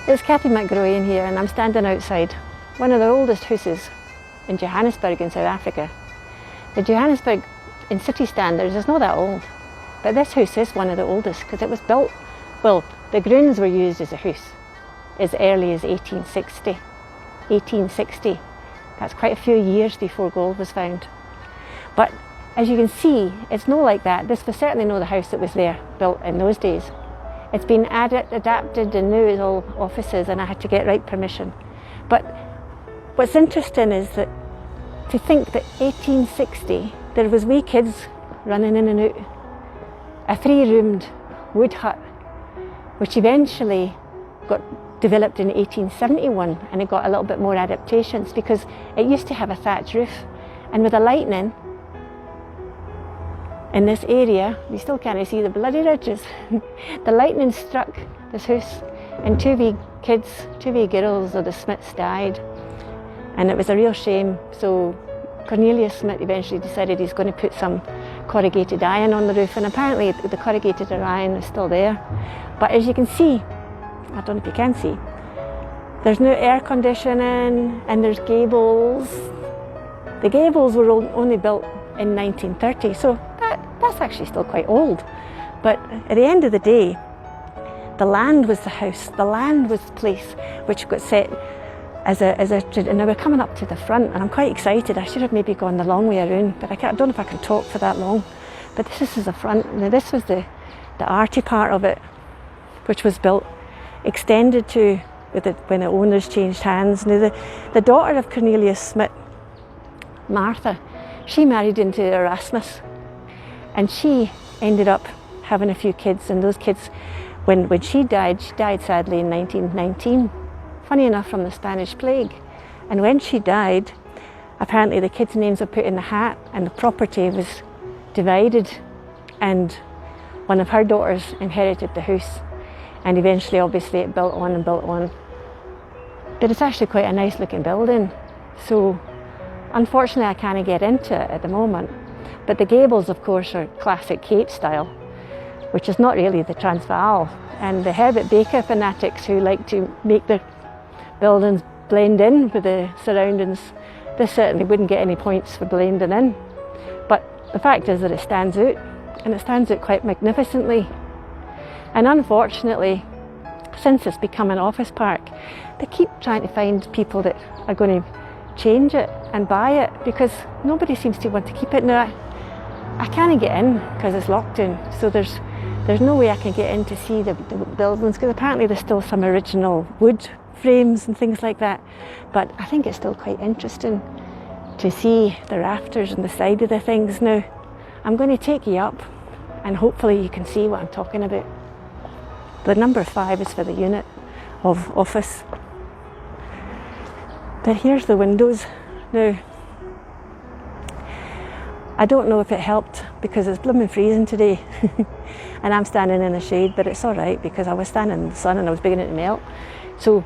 It's Kathy McGroyan here, and I'm standing outside one of the oldest houses in Johannesburg in South Africa. The Johannesburg in city standards is not that old, but this house is one of the oldest because it was built, well, the grounds were used as a house as early as 1860. 1860. That's quite a few years before gold was found. But as you can see, it's not like that. This was certainly not the house that was there, built in those days. It's been adapted and now it's all offices, and I had to get right permission. But what's interesting is that to think that 1860, there was wee kids running in and out. A 3-roomed wood hut, which eventually got developed in 1871, and it got a little bit more adaptations because it used to have a thatch roof, and with the lightning in this area, you still can't see the bloody ridges. The lightning struck this house, and 2 wee kids, 2 wee girls of the Smiths died, and it was a real shame. So Cornelius Smith eventually decided he's going to put some corrugated iron on the roof, and apparently the corrugated iron is still there. But as you can see, I don't know if you can see, there's no air conditioning, and there's gables. The gables were only built in 1930, so that's actually still quite old. But at the end of the day, the land was the house, the land was the place which got set as a and now we're coming up to the front, and I'm quite excited. I should have maybe gone the long way around, but I don't know if I can talk for that long. But this is the front. Now this was the arty part of it, which was built, extended to when the owners changed hands. Now the daughter of Cornelius Smith, Martha, she married into Erasmus, and she ended up having a few kids, and those kids, when she died sadly in 1919, funny enough from the Spanish plague. And when she died, apparently the kids' names were put in the hat and the property was divided, and one of her daughters inherited the house, and eventually obviously it built on and built on. But it's actually quite a nice looking building, so unfortunately I can't get into it at the moment. But the gables, of course, are classic Cape style, which is not really the Transvaal. And the Herbert Baker fanatics who like to make their buildings blend in with the surroundings, this certainly wouldn't get any points for blending in. But the fact is that it stands out, and it stands out quite magnificently. And unfortunately, since it's become an office park, they keep trying to find people that are going to change it and buy it, because nobody seems to want to keep it. Now I can't get in because it's locked in, so there's no way I can get in to see the buildings, because apparently there's still some original wood frames and things like that. But I think it's still quite interesting to see the rafters and the side of the things. Now I'm going to take you up, and hopefully you can see what I'm talking about. The number 5 is for the unit of office. But here's the windows. Now, I don't know if it helped because it's blooming freezing today and I'm standing in the shade, but it's all right because I was standing in the sun and I was beginning to melt. So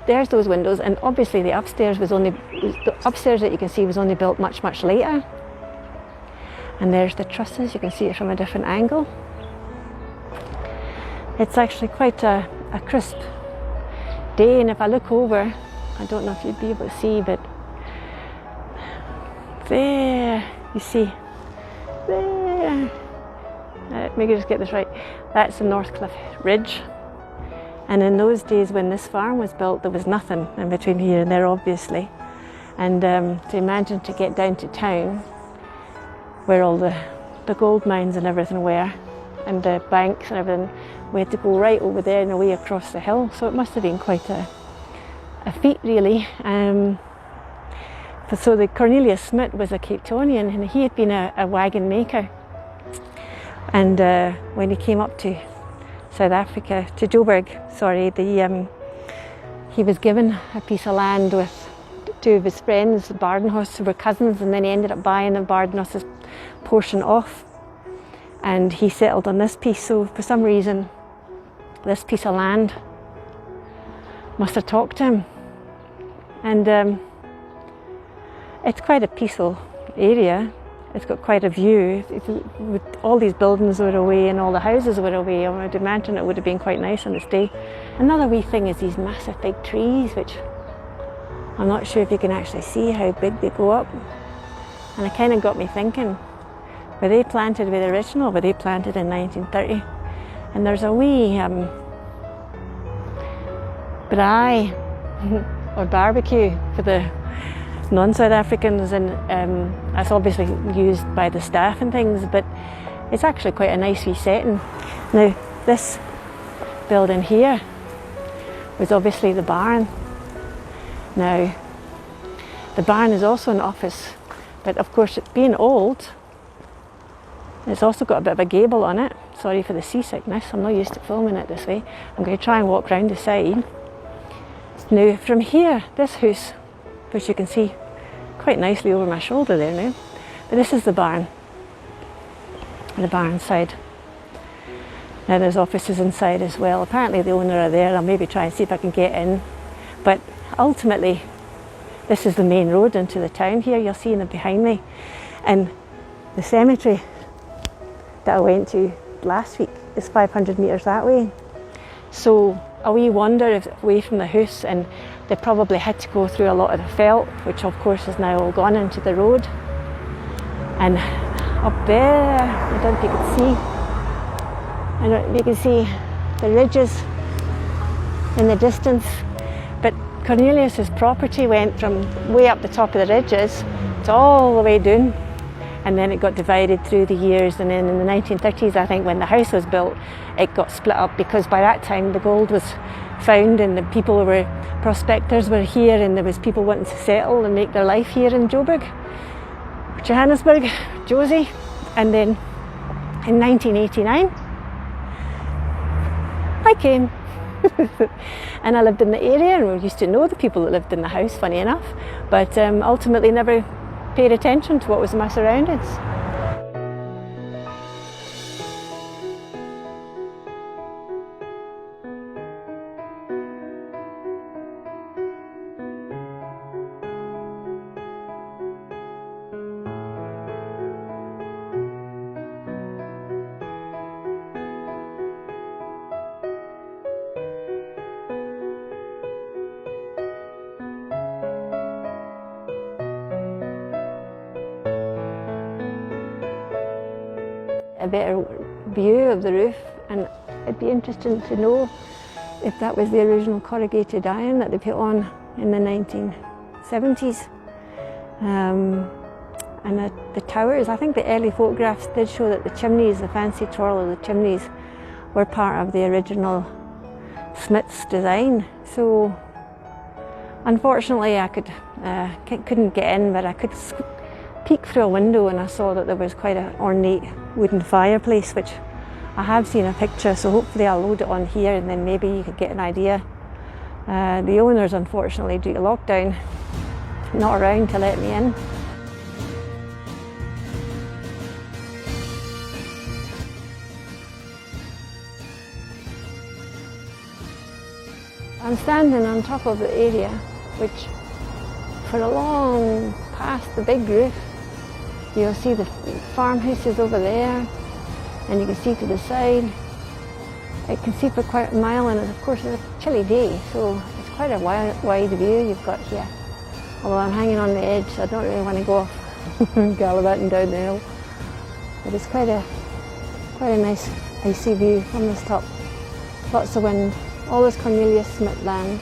there's those windows, and obviously the upstairs that you can see was only built much later. And there's the trusses, you can see it from a different angle. It's actually quite a crisp day, and if I look over, I don't know if you'd be able to see, but there, you see, there, let me just get this right, that's the Northcliffe Ridge. And in those days when this farm was built, there was nothing in between here and there, obviously. And to imagine to get down to town, where all the gold mines and everything were, and the banks and everything, we had to go right over there and away across the hill. So it must have been quite a feat, really. So the Cornelius Smith was a Cape Townian, and he had been a wagon maker. And when he came up to South Africa, to Joburg, sorry, he was given a piece of land with 2 of his friends, the Badenhorst, who were cousins, and then he ended up buying the Badenhorst's portion off, and he settled on this piece. So for some reason, this piece of land must have talked to him. And it's quite a peaceful area, it's got quite a view. With all these buildings were away and all the houses were away, I would imagine it would have been quite nice on this day. Another wee thing is these massive big trees, which I'm not sure if you can actually see how big they go up. And it kind of got me thinking, were they planted with the original? Were they planted in 1930? And there's a wee braai or barbecue for the non-South Africans, and that's obviously used by the staff and things, but it's actually quite a nice wee setting. Now this building here was obviously the barn. Now the barn is also an office, but of course it being old, it's also got a bit of a gable on it. Sorry for the seasickness, I'm not used to filming it this way. I'm going to try and walk round the side. Now from here, this house, which you can see quite nicely over my shoulder there now, but this is the barn side. Now there's offices inside as well. Apparently the owner are there. I'll maybe try and see if I can get in, but ultimately this is the main road into the town here. You're seeing it behind me, and the cemetery that I went to last week is 500 metres that way. So a wee wander away from the house, and they probably had to go through a lot of the veld, which of course is now all gone into the road. And up there, I don't know if you can see, I don't know if you can see the ridges in the distance, but Cornelius's property went from way up the top of the ridges to all the way down, and then it got divided through the years, and then in the 1930s, I think, when the house was built, it got split up, because by that time the gold was found and the people were, prospectors were here, and there was people wanting to settle and make their life here in Johannesburg, Josie. And then in 1989 I came and I lived in the area, and we used to know the people that lived in the house, funny enough, but ultimately never paid attention to what was in my surroundings. A better view of the roof, and it'd be interesting to know if that was the original corrugated iron that they put on in the 1970s. And the towers, I think the early photographs did show that the chimneys, the fancy twirl of the chimneys, were part of the original Smith's design. So unfortunately I couldn't get in, but I could peek through a window, and I saw that there was quite an ornate wooden fireplace, which I have seen a picture, so hopefully I'll load it on here and then maybe you could get an idea. The owners, unfortunately, due to lockdown, not around to let me in. I'm standing on top of the area, which for a long past the big roof, you'll see the farmhouses over there, and you can see to the side. I can see for quite a mile, and of course it's a chilly day, so it's quite a wide view you've got here. Although I'm hanging on the edge, so I don't really want to go off gallivanting down the hill. But it's quite a nice icy view from this top. Lots of wind. All this Cornelius Smith land.